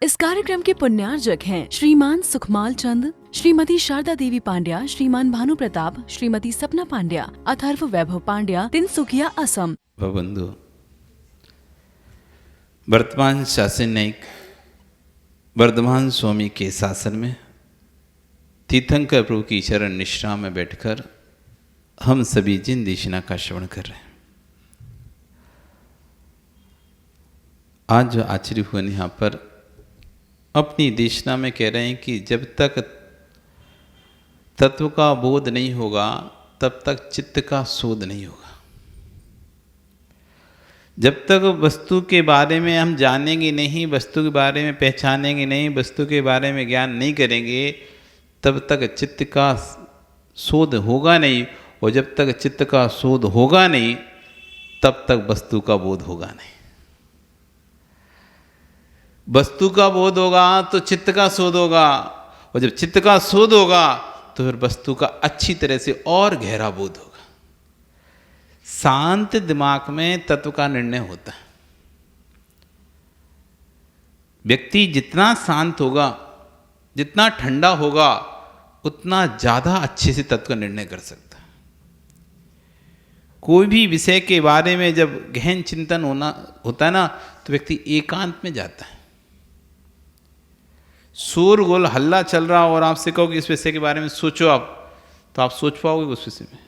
इस कार्यक्रम के पुण्यार्जक हैं श्रीमान सुखमाल चंद, श्रीमती शारदा देवी पांड्या, श्रीमान भानु प्रताप, श्रीमती सपना पांड्या, अथर्व वैभव पांड्या, तिनसुकिया, असम। बंधु, वर्तमान शासन न्यायिक वर्धमान स्वामी के शासन में तीर्थंकर प्रभु की चरण निष्ठा में बैठकर हम सभी जिन देशना का श्रवण कर रहे हैं। आज जो आचार्य हुए यहाँ पर अपनी देशना में कह रहे हैं कि जब तक तत्व का बोध नहीं होगा तब तक चित्त का शोध नहीं होगा। जब तक वस्तु के बारे में हम जानेंगे नहीं, वस्तु के बारे में पहचानेंगे नहीं, वस्तु के बारे में ज्ञान नहीं करेंगे, तब तक चित्त का शोध होगा नहीं। और जब तक चित्त का शोध होगा नहीं तब तक वस्तु का बोध होगा नहीं। वस्तु का बोध होगा तो चित्त का शोध होगा, और जब चित्त का शोध होगा तो फिर वस्तु का अच्छी तरह से और गहरा बोध होगा। शांत दिमाग में तत्व का निर्णय होता है। व्यक्ति जितना शांत होगा, जितना ठंडा होगा, उतना ज्यादा अच्छे से तत्व का निर्णय कर सकता है। कोई भी विषय के बारे में जब गहन चिंतन होता है ना, तो व्यक्ति एकांत में जाता है। शोरगुल हल्ला चल रहा और आपसे कहो कि इस विषय के बारे में सोचो आप, तो आप सोच पाओगे उस विषय में?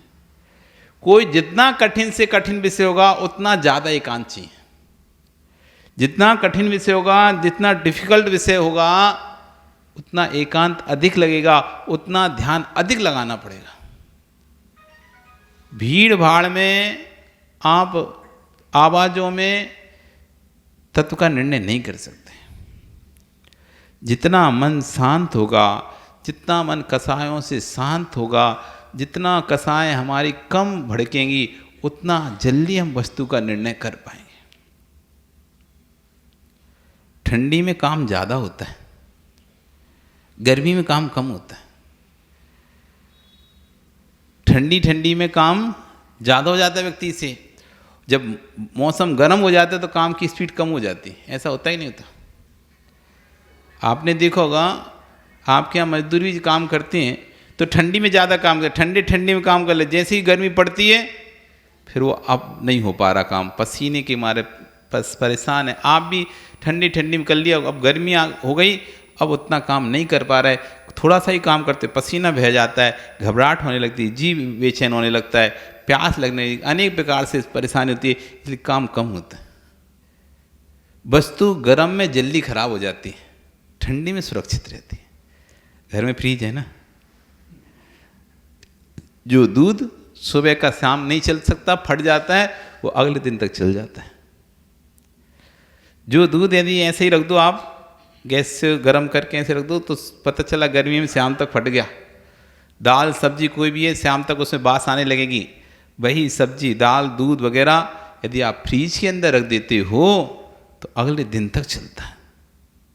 कोई जितना कठिन से कठिन विषय होगा उतना ज़्यादा एकांत चाहिए। जितना कठिन विषय होगा, जितना डिफिकल्ट विषय होगा, उतना एकांत अधिक लगेगा, उतना ध्यान अधिक लगाना पड़ेगा। भीड़ भाड़ में आप आवाज़ों में तत्व का निर्णय नहीं कर सकते। जितना मन शांत होगा, जितना मन कसायों से शांत होगा, जितना कसाएं हमारी कम भड़केंगी, उतना जल्दी हम वस्तु का निर्णय कर पाएंगे। ठंडी में काम ज़्यादा होता है, गर्मी में काम कम होता है। ठंडी में काम ज़्यादा हो जाता है व्यक्ति से। जब मौसम गर्म हो जाता है तो काम की स्पीड कम हो जाती है। ऐसा होता ही नहीं होता? आपने देखा होगा, आपके यहाँ मजदूर भी काम करते हैं तो ठंडी में ज़्यादा काम करते, ठंडी में काम कर ले। जैसे ही गर्मी पड़ती है फिर वो अब नहीं हो पा रहा काम, पसीने के मारे परेशान है। आप भी ठंडी में कर लिया, अब गर्मी हो गई, अब उतना काम नहीं कर पा रहा है। थोड़ा सा ही काम करते पसीना बह जाता है, घबराहट होने लगती है, जी बेचैन होने लगता है, प्यास लगने लगती, अनेक प्रकार से परेशानी होती है, इसलिए काम कम होता है। वस्तु गर्म में जल्दी खराब हो जाती है, ठंडी में सुरक्षित रहती है। घर में फ्रिज है ना, जो दूध सुबह का शाम नहीं चल सकता, फट जाता है, वो अगले दिन तक चल जाता है। जो दूध यदि ऐसे ही रख दो, आप गैस से गर्म करके ऐसे रख दो, तो पता चला गर्मी में शाम तक फट गया। दाल सब्जी कोई भी है, शाम तक उसमें बास आने लगेगी। वही सब्जी, दाल, दूध वगैरह यदि आप फ्रिज के अंदर रख देते हो तो अगले दिन तक चलता है।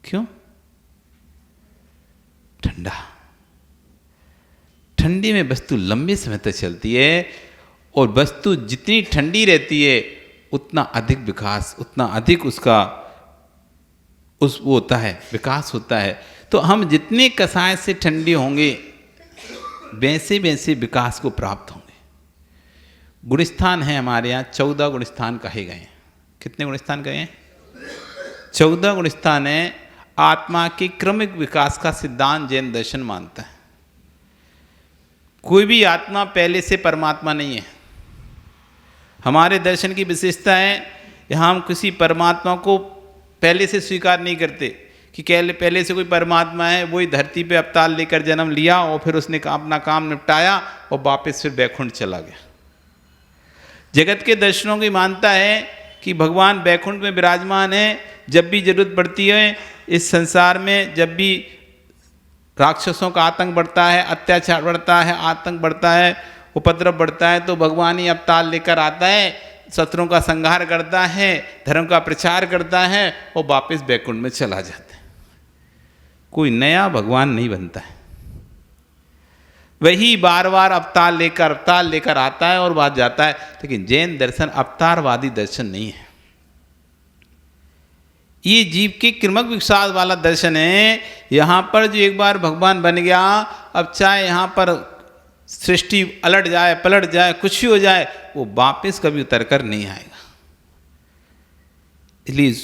क्यों? ठंडा। ठंडी में वस्तु लंबे समय तक चलती है, और वस्तु जितनी ठंडी रहती है उतना अधिक विकास, उतना अधिक उसका वो होता है, विकास होता है। तो हम जितने कसाय से ठंडी होंगे वैसे वैसे विकास को प्राप्त होंगे। गुणस्थान है हमारे यहाँ, 14 गुणस्थान कहे गए हैं। कितने गुणस्थान कहे हैं? 14 गुणस्थान है। आत्मा के क्रमिक विकास का सिद्धांत जैन दर्शन मानता है। कोई भी आत्मा पहले से परमात्मा नहीं है। हमारे दर्शन की विशेषता है, यहाँ हम किसी परमात्मा को पहले से स्वीकार नहीं करते कि पहले से कोई परमात्मा है, वही धरती पे अवतार लेकर जन्म लिया और फिर उसने अपना काम निपटाया और वापस फिर बैकुंठ चला गया। जगत के दर्शनों की मानता है कि भगवान बैकुंठ में विराजमान है। जब भी जरूरत पड़ती है इस संसार में, जब भी राक्षसों का आतंक बढ़ता है, अत्याचार बढ़ता है, आतंक बढ़ता है, उपद्रव बढ़ता है, तो भगवान ही अवतार लेकर आता है, शत्रुओं का संहार करता है, धर्म का प्रचार करता है और वापस बैकुंठ में चला जाता है। कोई नया भगवान नहीं बनता है, वही बार बार अवतार लेकर आता है और बात जाता है। लेकिन जैन दर्शन अवतारवादी दर्शन नहीं है। ये जीव के क्रमक विकास वाला दर्शन है। यहाँ पर जो एक बार भगवान बन गया, अब चाहे यहाँ पर सृष्टि अलट जाए, पलट जाए, कुछ भी हो जाए, वो वापस कभी उतर कर नहीं आएगा। इसलिए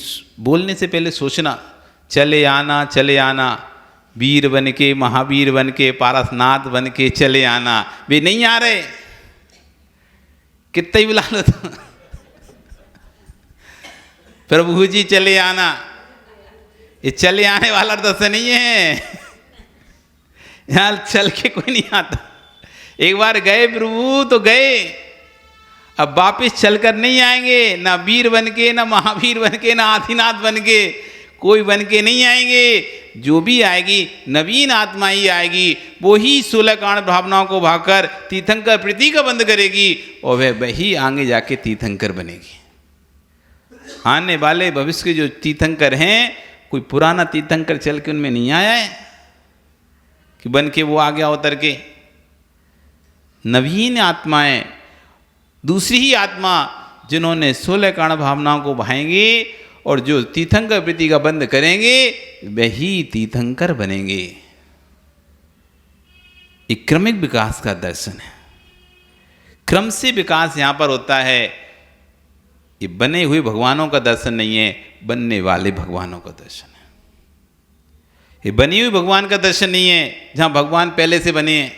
बोलने से पहले सोचना, चले आना, वीर बन के, महावीर बन के, पारसनाथ बन के चले आना। वे नहीं आ रहे, कितना ही बुला लो तो प्रभु जी चले आना, ये चले आने वाला दर्शन नहीं है। यहाँ चल के कोई नहीं आता। एक बार गए प्रभु तो गए, अब वापिस चलकर नहीं आएंगे, ना वीर बन के, ना महावीर बन के, ना आदिनाथ बन के, कोई बन के नहीं आएंगे। जो भी आएगी नवीन आत्मा ही आएगी, वो ही 16 कारण भावनाओं को भाकर तीर्थंकर प्रीति का बंद करेगी, और वह वही आगे जाके तीर्थंकर बनेगी। आने वाले भविष्य के जो तीर्थंकर हैं, कोई पुराना तीर्थंकर चल के उनमें नहीं आया है कि बन के वो आ गया उतर के। नवीन आत्माएं, दूसरी ही आत्मा जिन्होंने 16 कारण भावनाओं को भाएंगे और जो तीर्थंकर वृत्ति का बंद करेंगे, वही तीर्थंकर बनेंगे। एक क्रमिक विकास का दर्शन है। क्रम से विकास यहां पर होता है। ये बने हुए भगवानों का दर्शन नहीं है, बनने वाले भगवानों का दर्शन है। ये बनी हुई भगवान का दर्शन नहीं है जहां भगवान पहले से बने हैं।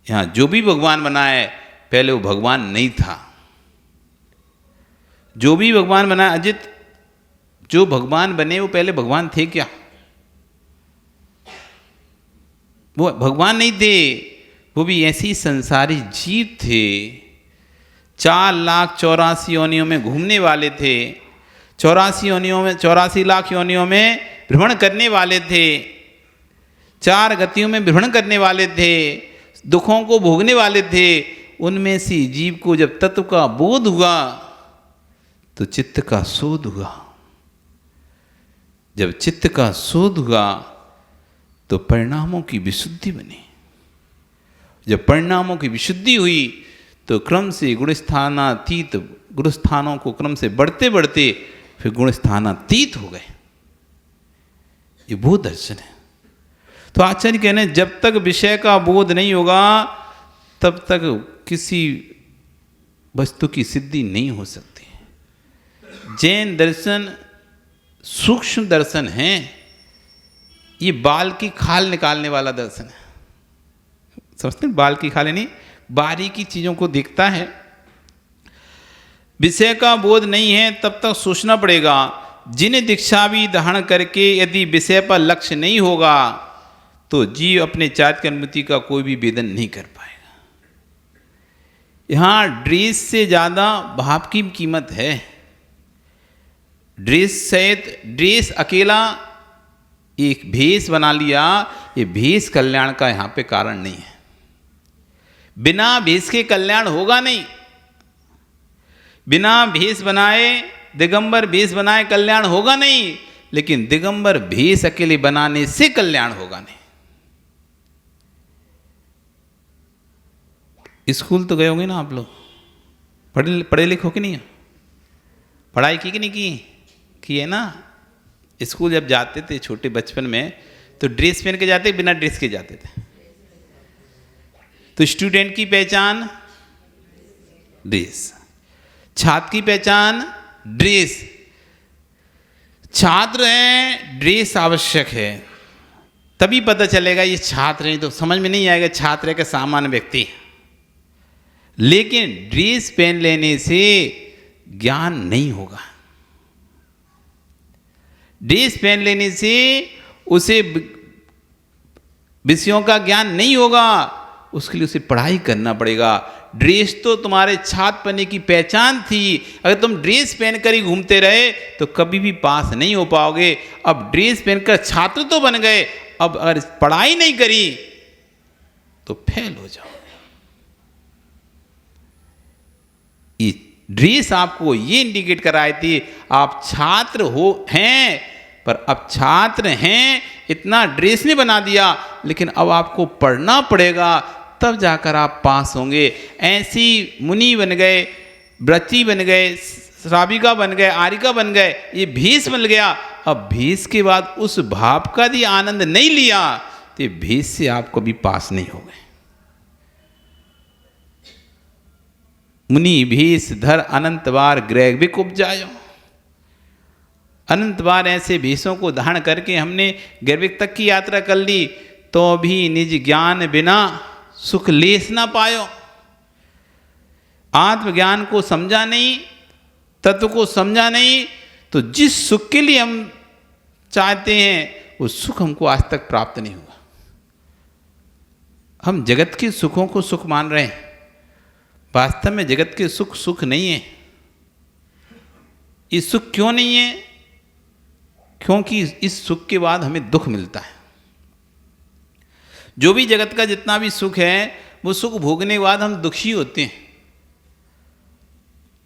यहां जो भी भगवान बना है, पहले वो भगवान नहीं था। जो भी भगवान बना, अजित, जो भगवान बने वो पहले भगवान थे क्या? वो भगवान नहीं थे, वो भी ऐसी संसारी जीव थे। 4,84,000 योनियों में घूमने वाले थे, 84 लाख योनियों में भ्रमण करने वाले थे, 4 गतियों में भ्रमण करने वाले थे, दुखों को भोगने वाले थे। उनमें से जीव को जब तत्व का बोध हुआ तो चित्त का शोध हुआ। जब चित्त का शोध हुआ तो परिणामों की विशुद्धि बनी। जब परिणामों की विशुद्धि हुई तो क्रम से गुणस्थानातीत, गुणस्थानों को क्रम से बढ़ते बढ़ते फिर गुणस्थानातीत हो गए। ये वो दर्शन है। तो आचार्य कहने हैं, जब तक विषय का बोध नहीं होगा तब तक किसी वस्तु की सिद्धि नहीं हो सकती। जैन दर्शन सूक्ष्म दर्शन है। ये बाल की खाल निकालने वाला दर्शन है। समझते हैं? बाल की खाल नहीं, बारीकी चीजों को देखता है। विषय का बोध नहीं है तब तक सोचना पड़ेगा। जिन दीक्षा भी धारण करके यदि विषय पर लक्ष्य नहीं होगा तो जीव अपने चारित्रिक अनुमति का कोई भी वेदन नहीं कर पाएगा। यहां ड्रेस से ज्यादा भाव की कीमत है। ड्रेस सहित, ड्रेस अकेला एक भेष बना लिया, ये भेष कल्याण का यहां पे कारण नहीं है। बिना भेष के कल्याण होगा नहीं। बिना भेष बनाए, दिगंबर भेष बनाए कल्याण होगा नहीं, लेकिन दिगंबर भेष अकेले बनाने से कल्याण होगा नहीं। स्कूल तो गए होंगे ना आप लोग, पढ़े लिखे हो कि नहीं? पढ़ाई की कि नहीं की है ना? स्कूल जब जाते थे छोटे बचपन में तो ड्रेस पहन के जाते, बिना ड्रेस के जाते थे। तो स्टूडेंट की पहचान ड्रेस, छात्र की पहचान ड्रेस। छात्र हैं, ड्रेस आवश्यक है, तभी पता चलेगा ये छात्र हैं। तो समझ में नहीं आएगा छात्र है कि सामान्य व्यक्ति। लेकिन ड्रेस पहन लेने से ज्ञान नहीं होगा। ड्रेस पहन लेने से उसे विषयों का ज्ञान नहीं होगा, उसके लिए उसे पढ़ाई करना पड़ेगा। ड्रेस तो तुम्हारे छात्र बनने की पहचान थी। अगर तुम ड्रेस पहनकर ही घूमते रहे तो कभी भी पास नहीं हो पाओगे। अब ड्रेस पहनकर छात्र तो बन गए, अब अगर पढ़ाई नहीं करी तो फेल हो जाओ। ये ड्रेस आपको ये इंडिकेट कराई थी आप छात्र हैं, पर अब छात्र हैं इतना ड्रेस ने बना दिया, लेकिन अब आपको पढ़ना पड़ेगा तब जाकर आप पास होंगे। ऐसी मुनि बन गए, व्रती बन गए, श्राविका बन गए, आरिका बन गए, ये भीष बन गया। अब भीष के बाद उस भाव का यदि आनंद नहीं लिया तो भीष से आप कभी पास नहीं हो गए। मुनि भीष धर अनंत बार ग्रैविक उपजायो। अनंत बार ऐसे भीषों को धारण करके हमने ग्रैविक तक की यात्रा कर ली, तो भी निज ज्ञान बिना सुख लेस ना पायो। आत्मज्ञान को समझा नहीं, तत्व को समझा नहीं, तो जिस सुख के लिए हम चाहते हैं वो सुख हमको आज तक प्राप्त नहीं हुआ। हम जगत के सुखों को सुख मान रहे हैं, वास्तव में जगत के सुख सुख नहीं है। ये सुख क्यों नहीं है? क्योंकि इस सुख के बाद हमें दुख मिलता है। जो भी जगत का जितना भी सुख है वो सुख भोगने के बाद हम दुखी होते हैं।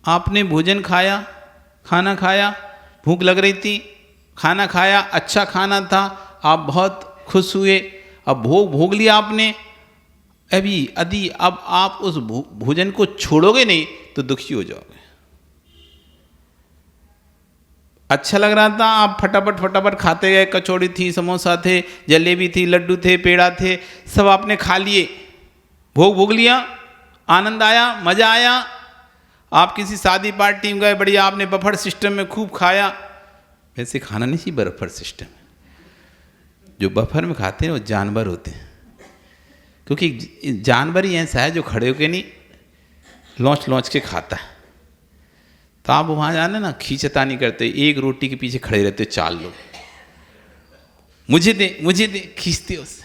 आपने भोजन खाया, खाना खाया, भूख लग रही थी, खाना खाया, अच्छा खाना था, आप बहुत खुश हुए, अब भोग लिया आपने। यदि अब आप उस भोजन को छोड़ोगे नहीं तो दुखी हो जाओगे। अच्छा लग रहा था, आप फटाफट खाते गए, कचौड़ी थी, समोसा थे, जलेबी थी, लड्डू थे, पेड़ा थे, सब आपने खा लिए, भोग लिया, आनंद आया, मजा आया। आप किसी शादी पार्टी में गए, बढ़िया आपने बफर सिस्टम में खूब खाया। वैसे खाना नहीं चाहिए बफर सिस्टम में। जो बफर में खाते हैं वो जानवर होते हैं, क्योंकि जानवर ही ऐसा है जो खड़े होके नहीं लौच के खाता है। तो आप वहाँ जाने ना खींचता नहीं करते, एक रोटी के पीछे खड़े रहते 4 लोग, मुझे दे खींचते उससे।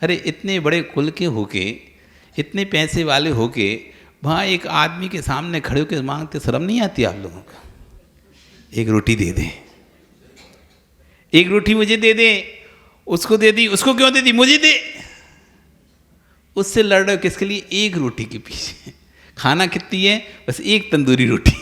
अरे इतने बड़े कुल के होके, इतने पैसे वाले होके वहाँ एक आदमी के सामने खड़े होकर मांगते, शर्म नहीं आती आप लोगों को? एक रोटी दे दे, एक रोटी मुझे दे दे, उसको दे दी, उसको क्यों दे दी, मुझे दे। उससे लड़ रहे हो किसके लिए? एक रोटी के पीछे। खाना कितनी है? बस एक तंदूरी रोटी।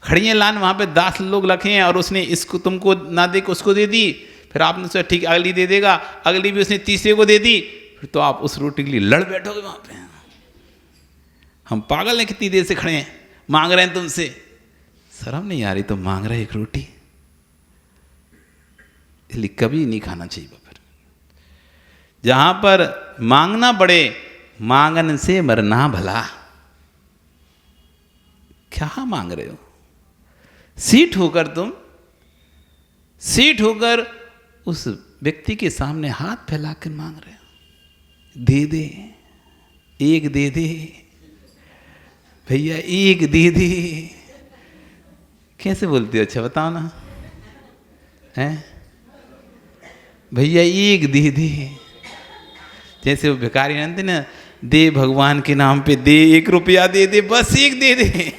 खड़ियाँ लान वहाँ पे 10 लोग रखे हैं और उसने इसको तुमको ना दे के उसको दे दी, फिर आपने सोचा ठीक अगली दे देगा, अगली भी उसने तीसरे को दे दी, फिर तो आप उस रोटी के लिए लड़ बैठोगे वहाँ पे। हम पागल हैं, कितनी देर से खड़े हैं, मांग रहे हैं तुमसे, शर्म नहीं आ रही तो मांग रहे एक रोटी? इसलिए कभी नहीं खाना चाहिए बफर। जहाँ पर मांगना पड़े, मांगन से मरना भला। क्या मांग रहे हो? सीट होकर उस व्यक्ति के सामने हाथ फैला कर मांग रहे हो, दे दे, एक दे दे भैया, एक दे दे। कैसे बोलते हो? अच्छा बताओ ना, हैं भैया एक दे दे। जैसे वो भिखारी नंद ना, दे भगवान के नाम पे दे, 1 रुपया दे दे, बस एक दे दे।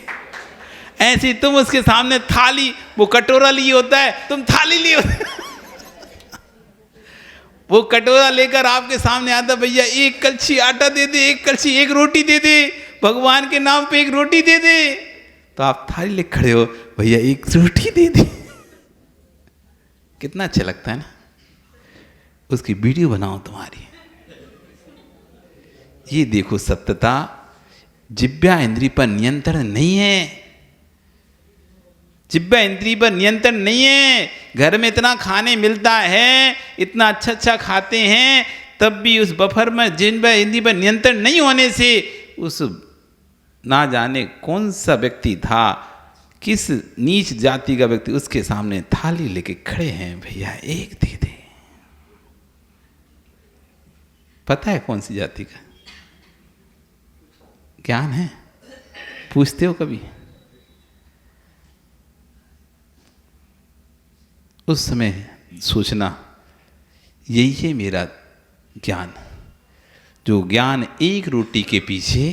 ऐसे तुम उसके सामने थाली, वो कटोरा लिए होता है, तुम थाली लिए होते। वो कटोरा लेकर आपके सामने आता, भैया 1 कलछी आटा दे दे, 1 कलछी, 1 रोटी दे दे, भगवान के नाम पे 1 रोटी दे दे। तो आप थाली ले खड़े हो, भैया 1 रोटी दे दे। कितना अच्छा लगता है ना? उसकी वीडियो बनाओ तुम्हारी। ये देखो सत्यता, जिह्वा इंद्री पर नियंत्रण नहीं है। जिह्वा इंद्री पर नियंत्रण नहीं है। घर में इतना खाने मिलता है, इतना अच्छा खाते हैं, तब भी उस बफर में जिह्वा इंद्री पर नियंत्रण नहीं होने से उस ना जाने कौन सा व्यक्ति था, किस नीच जाति का व्यक्ति उसके सामने थाली लेके खड़े हैं, भैया 1 दे दे। पता है कौन सी जाति का? ज्ञान है? पूछते हो कभी? उस समय सोचना, यही है मेरा ज्ञान, जो ज्ञान 1 रोटी के पीछे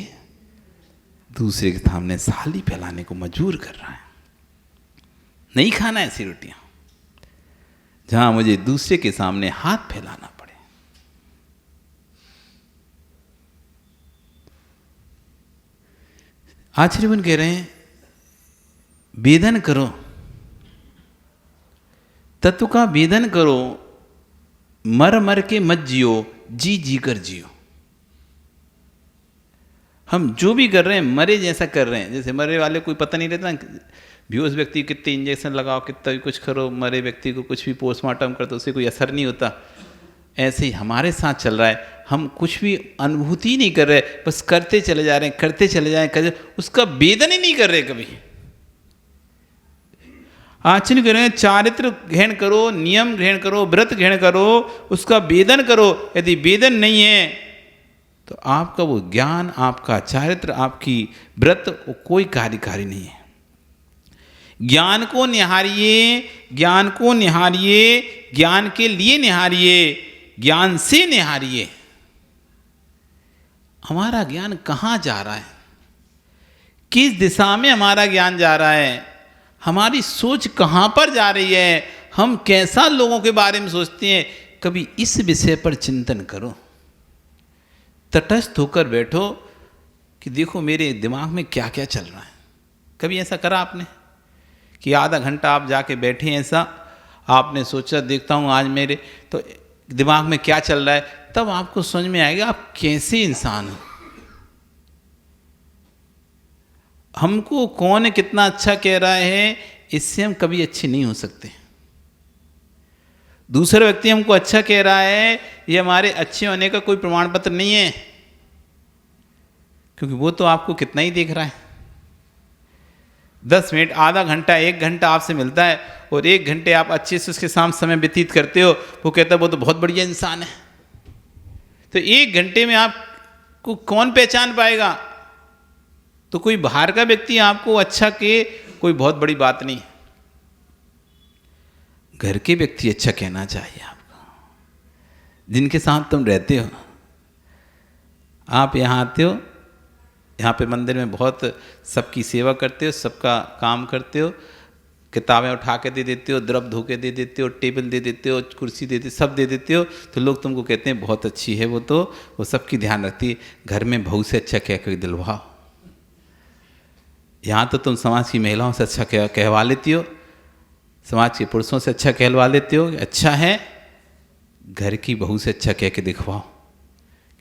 दूसरे के सामने थाली फैलाने को मजबूर कर रहा है। नहीं खाना ऐसी रोटियां जहां मुझे दूसरे के सामने हाथ फैलाना पड़े। आचार्यवन कह रहे हैं, वेदन करो, तत्व का वेदन करो, मर मर के मत जियो, जी जी कर जियो। हम जो भी कर रहे हैं मरे जैसा कर रहे हैं। जैसे मरे वाले कोई पता नहीं रहता, बेहोश व्यक्ति कितने इंजेक्शन लगाओ, कितना भी कुछ करो, मरे व्यक्ति को कुछ भी पोस्टमार्टम करते उससे कोई असर नहीं होता। ऐसे ही हमारे साथ चल रहा है, हम कुछ भी अनुभूति नहीं कर रहे, बस करते चले जा रहे हैं, करते चले जा रहे हैं, उसका वेदन ही नहीं कर रहे। कभी आचरण करें, चारित्र ग्रहण करो, नियम ग्रहण करो, व्रत ग्रहण करो, उसका वेदन करो। यदि वेदन नहीं है तो आपका वो ज्ञान, आपका चारित्र, आपकी व्रत कोई कार्यकारी नहीं है। ज्ञान को निहारिए, ज्ञान को निहारिए, ज्ञान के लिए निहारिए, ज्ञान से निहारिए। हमारा ज्ञान कहाँ जा रहा है, किस दिशा में हमारा ज्ञान जा रहा है, हमारी सोच कहाँ पर जा रही है, हम कैसा लोगों के बारे में सोचते हैं। कभी इस विषय पर चिंतन करो, तटस्थ होकर बैठो कि देखो मेरे दिमाग में क्या क्या चल रहा है। कभी ऐसा करा आपने कि आधा घंटा आप जाके बैठे, ऐसा आपने सोचा देखता हूँ आज मेरे तो दिमाग में क्या चल रहा है, तब आपको समझ में आएगा आप कैसे इंसान हो। हमको कौन कितना अच्छा कह रहा है, इससे हम कभी अच्छे नहीं हो सकते। दूसरा व्यक्ति हमको अच्छा कह रहा है, ये हमारे अच्छे होने का कोई प्रमाण पत्र नहीं है, क्योंकि वो तो आपको कितना ही देख रहा है। 10 मिनट, आधा घंटा, 1 घंटा आपसे मिलता है और 1 घंटे आप अच्छे से उसके साथ समय व्यतीत करते हो, वो कहता है वो तो बहुत बढ़िया इंसान है। तो 1 घंटे में आपको कौन पहचान पाएगा। तो कोई बाहर का व्यक्ति आपको अच्छा कहे कोई बहुत बड़ी बात नहीं, घर के व्यक्ति अच्छा कहना चाहिए आपको, जिनके साथ तुम रहते हो। आप यहाँ आते हो, यहाँ पे मंदिर में बहुत सबकी सेवा करते हो, सबका काम करते हो, किताबें उठा के दे देते हो, द्रव धो के दे देते हो, टेबल दे देते हो, कुर्सी दे देते, सब दे देते हो, तो लोग तुमको कहते हैं बहुत अच्छी है वो सबकी ध्यान रखती है। घर में बहू से अच्छा कह कर दिलवाओ। यहाँ तो तुम समाज की महिलाओं से अच्छा कहवा लेती हो, समाज के पुरुषों से अच्छा कहलवा लेते हो, अच्छा है। घर की बहू से अच्छा कह के दिखवाओ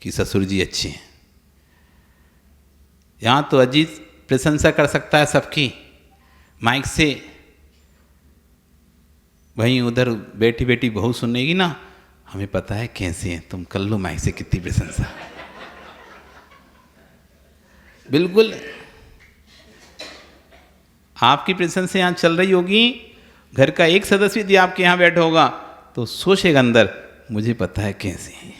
कि ससुर जी अच्छे हैं। यहाँ तो अजीत प्रशंसा कर सकता है सबकी माइक से, वहीं उधर बेटी बेटी बहू सुनेगी ना, हमें पता है कैसे हैं तुम, कर लो माइक से कितनी प्रशंसा। बिल्कुल आपकी प्रशंसा यहाँ चल रही होगी। घर का एक सदस्य यदि आपके यहाँ बैठा होगा तो सोचेगा अंदर, मुझे पता है कैसे हैं।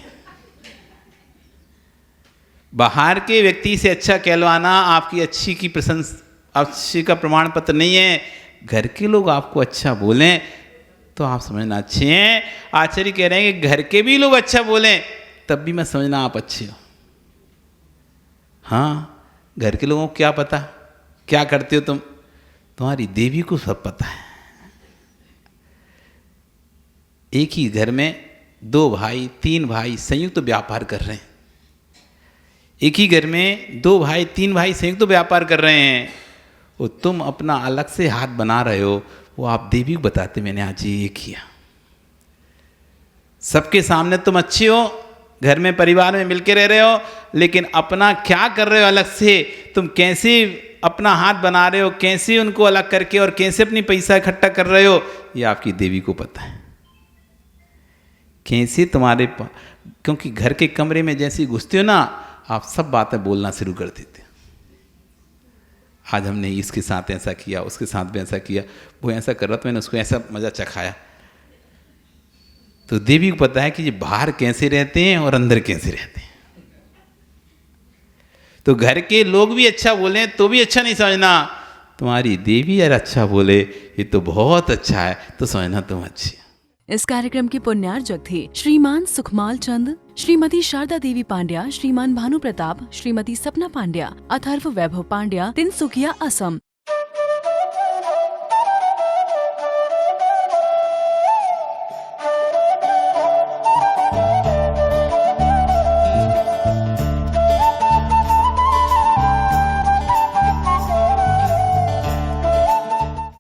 बाहर के व्यक्ति से अच्छा कहलवाना आपकी अच्छी की प्रशंसा, अच्छी का प्रमाण पत्र नहीं है। घर के लोग आपको अच्छा बोलें तो आप समझना अच्छे हैं। आचार्य कह रहे हैं कि घर के भी लोग अच्छा बोलें तब भी मैं समझना आप अच्छे हो। हाँ, घर के लोगों को क्या पता क्या करते हो तुम, तुम्हारी देवी को सब पता है। एक ही घर में 2 भाई 3 भाई संयुक्त व्यापार कर रहे हैं, एक ही घर में 2 भाई 3 भाई संयुक्त व्यापार कर रहे हैं, वो तुम अपना अलग से हाथ बना रहे हो, वो आप देवी को बताते मैंने आज ये किया। सबके सामने तुम अच्छे हो, घर में परिवार में मिलके रह रहे हो, लेकिन अपना क्या कर रहे हो अलग से, तुम कैसे अपना हाथ बना रहे हो, कैसे उनको अलग करके और कैसे अपनी पैसा इकट्ठा कर रहे हो, ये आपकी देवी को पता है। कैसे तुम्हारे क्योंकि घर के कमरे में जैसे घुसते हो ना, आप सब बातें बोलना शुरू कर देते। आज हमने इसके साथ ऐसा किया, उसके साथ भी ऐसा किया, वो ऐसा कर रहा था, मैंने उसको ऐसा मजा चखाया। तो देवी को पता है कि ये बाहर कैसे रहते हैं और अंदर कैसे रहते हैं। तो घर के लोग भी अच्छा बोले तो भी अच्छा नहीं समझना, तुम्हारी देवी यार अच्छा बोले ये तो बहुत अच्छा है, तो समझना तुम अच्छी। इस कार्यक्रम के पुण्यार्जक थे श्रीमान सुखमाल चंद, श्रीमती शारदा देवी पांड्या, श्रीमान भानु प्रताप, श्रीमती सपना पांड्या, अथर्व वैभव पांड्या, तिनसुकिया, असम।